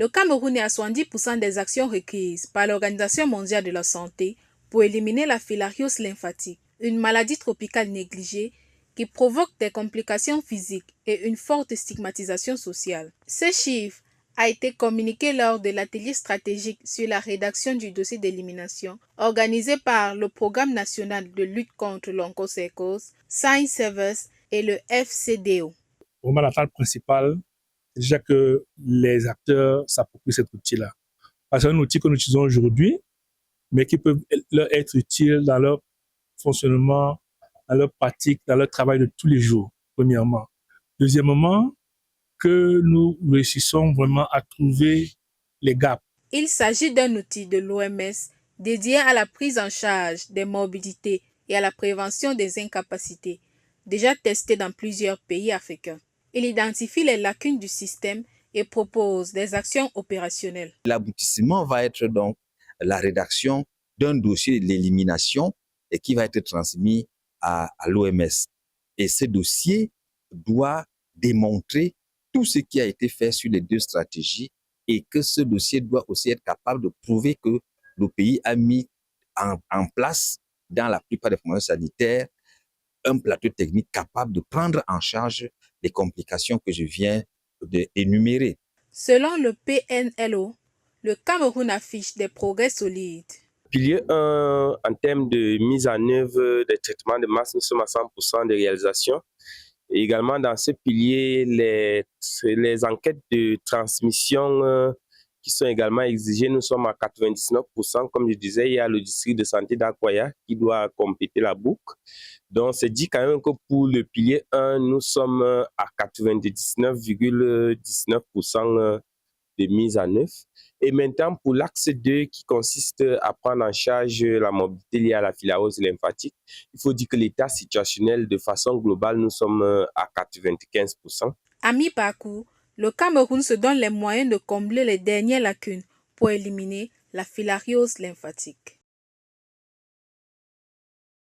Le Cameroun est à 70% des actions requises par l'Organisation mondiale de la santé pour éliminer la filariose lymphatique, une maladie tropicale négligée qui provoque des complications physiques et une forte stigmatisation sociale. Ce chiffre a été communiqué lors de l'atelier stratégique sur la rédaction du dossier d'élimination organisé par le Programme national de lutte contre l'onchocercose, Science Service et le FCDO. Vraiment, la phase principale, c'est déjà que les acteurs s'approprient cet outil-là. Parce que c'est un outil que nous utilisons aujourd'hui, mais qui peut leur être utile dans leur fonctionnement, dans leur pratique, dans leur travail de tous les jours, premièrement. Deuxièmement, que nous réussissons vraiment à trouver les gaps. Il s'agit d'un outil de l'OMS dédié à la prise en charge des morbidités et à la prévention des incapacités, déjà testé dans plusieurs pays africains. Il identifie les lacunes du système et propose des actions opérationnelles. L'aboutissement va être donc la rédaction d'un dossier d'élimination et qui va être transmis à l'OMS. Et ce dossier doit démontrer tout ce qui a été fait sur les deux stratégies et que ce dossier doit aussi être capable de prouver que le pays a mis en place dans la plupart des formations sanitaires un plateau technique capable de prendre en charge les complications que je viens d'énumérer. Selon le PNLO, le Cameroun affiche des progrès solides. Pilier 1, en termes de mise en œuvre des traitements de masse, nous sommes à 100% de réalisation. Et également, dans ce pilier, les enquêtes de transmission qui sont également exigées, nous sommes à 99%. Comme je disais, il y a le district de santé d'Akwaya qui doit compléter la boucle. Donc, c'est dit quand même que pour le pilier 1, nous sommes à 99,19% de mise en œuvre. Et maintenant, pour l'axe 2, qui consiste à prendre en charge la mobilité liée à la filariose lymphatique, il faut dire que l'état situationnel, de façon globale, nous sommes à 95%. À mi-parcours, le Cameroun se donne les moyens de combler les dernières lacunes pour éliminer la filariose lymphatique.